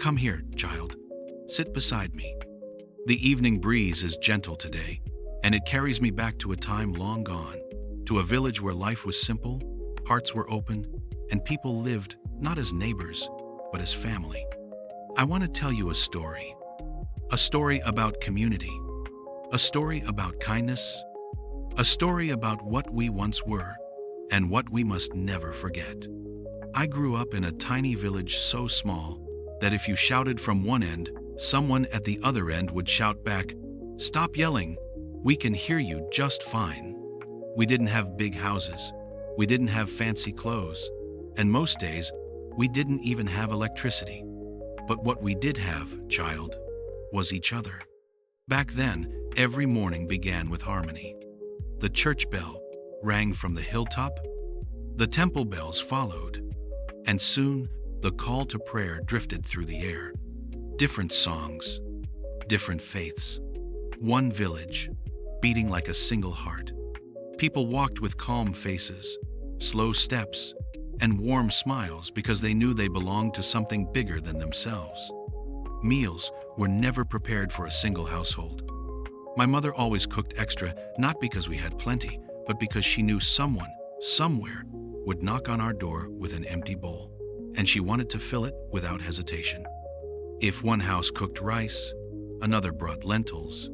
Come here, child. Sit beside me. The evening breeze is gentle today, and it carries me back to a time long gone, to a village where life was simple, hearts were open, and people lived not as neighbors, but as family. I want to tell you a story about community, a story about kindness, a story about what we once were and what we must never forget. I grew up in a tiny village so small that if you shouted from one end, someone at the other end would shout back, "Stop yelling, we can hear you just fine." We didn't have big houses, we didn't have fancy clothes, and most days, we didn't even have electricity. But what we did have, child, was each other. Back then, every morning began with harmony. The church bell rang from the hilltop, the temple bells followed, and soon the call to prayer drifted through the air. Different songs, different faiths, one village, beating like a single heart. People walked with calm faces, slow steps, and warm smiles because they knew they belonged to something bigger than themselves. Meals were never prepared for a single household. My mother always cooked extra, not because we had plenty, but because she knew someone, somewhere, would knock on our door with an empty bowl, and she wanted to fill it without hesitation. If one house cooked rice, another brought lentils.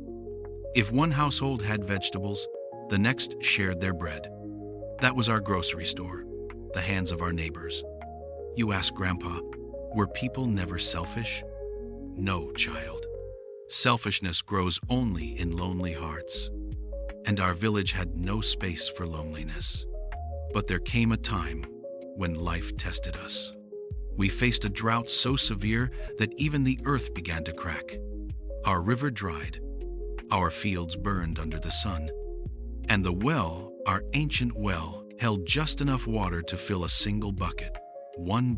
If one household had vegetables, the next shared their bread. That was our grocery store, the hands of our neighbors. You ask Grandpa, were people never selfish? No, child. Selfishness grows only in lonely hearts, and our village had no space for loneliness. But there came a time when life tested us. We faced a drought so severe that even the earth began to crack. Our river dried, our fields burned under the sun, and the well, our ancient well, held just enough water to fill a single bucket, one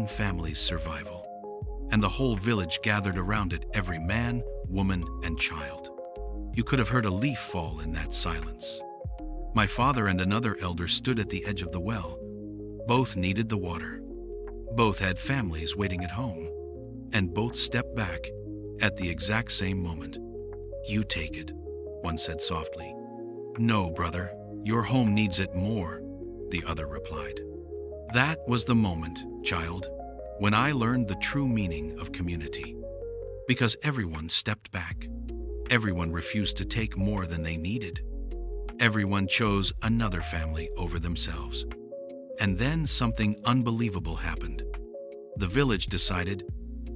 family's survival. And the whole village gathered around it, every man, woman, and child. You could have heard a leaf fall in that silence. My father and another elder stood at the edge of the well. Both needed the water. Both had families waiting at home. And both stepped back at the exact same moment. "You take it," one said softly. "No, brother, your home needs it more," the other replied. That was the moment, child, when I learned the true meaning of community. Because everyone stepped back. Everyone refused to take more than they needed. Everyone chose another family over themselves. And then something unbelievable happened. The village decided,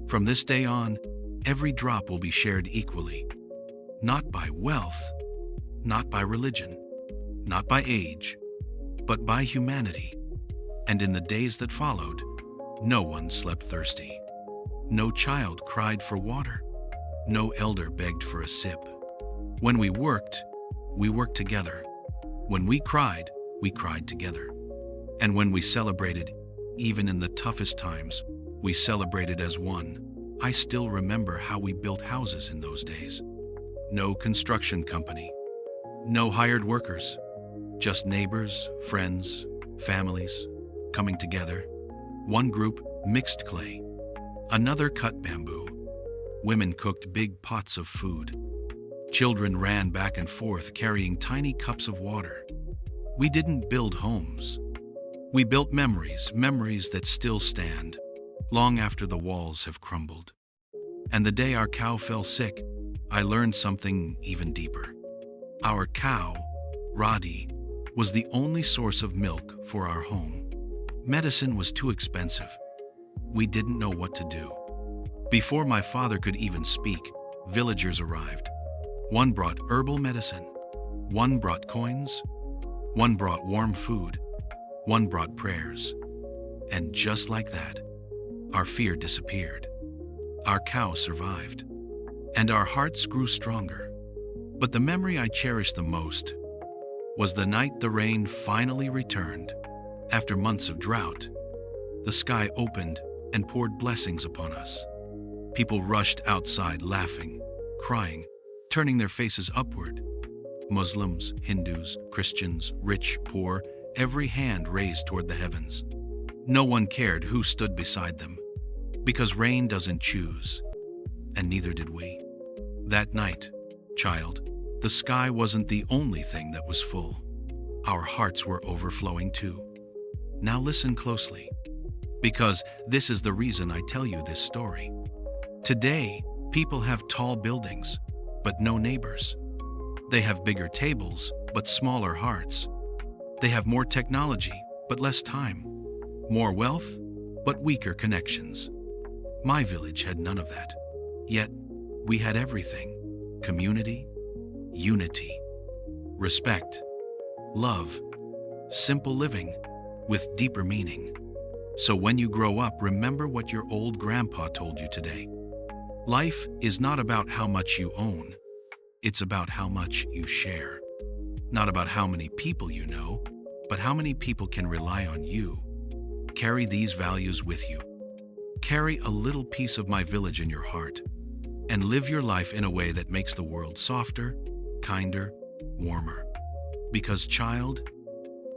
from this day on, every drop will be shared equally. Not by wealth, not by religion, not by age, but by humanity. And in the days that followed, no one slept thirsty. No child cried for water. No elder begged for a sip. When we worked together. When we cried together. And when we celebrated, even in the toughest times, we celebrated as one. I still remember how we built houses in those days. No construction company. No hired workers. Just neighbors, friends, families, coming together. One group mixed clay. Another cut bamboo. Women cooked big pots of food. Children ran back and forth carrying tiny cups of water. We didn't build homes. We built memories that still stand, long after the walls have crumbled. And the day our cow fell sick, I learned something even deeper. Our cow, Roddy, was the only source of milk for our home. Medicine was too expensive. We didn't know what to do. Before my father could even speak, villagers arrived. One brought herbal medicine. One brought coins. One brought warm food. One brought prayers. And just like that, our fear disappeared. Our cow survived. And our hearts grew stronger. But the memory I cherish the most was the night the rain finally returned. After months of drought, the sky opened and poured blessings upon us. People rushed outside laughing, crying, turning their faces upward. Muslims, Hindus, Christians, rich, poor, every hand raised toward the heavens. No one cared who stood beside them. Because rain doesn't choose, and neither did we. That night, child, the sky wasn't the only thing that was full. Our hearts were overflowing too. Now listen closely, because this is the reason I tell you this story. Today, people have tall buildings, but no neighbors. They have bigger tables, but smaller hearts. They have more technology, but less time. More wealth, but weaker connections. My village had none of that. Yet, we had everything: community, unity, respect, love, simple living with deeper meaning. So when you grow up, remember what your old grandpa told you today. Life is not about how much you own. It's about how much you share. Not about how many people you know, but how many people can rely on you. Carry these values with you. Carry a little piece of my village in your heart, and live your life in a way that makes the world softer, kinder, warmer. Because, child,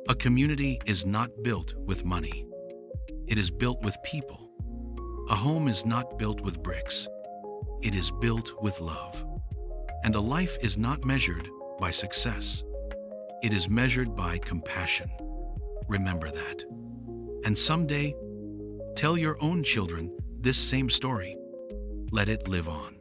a community is not built with money. It is built with people. A home is not built with bricks. It is built with love. And a life is not measured by success. It is measured by compassion. Remember that. And someday, tell your own children this same story. Let it live on.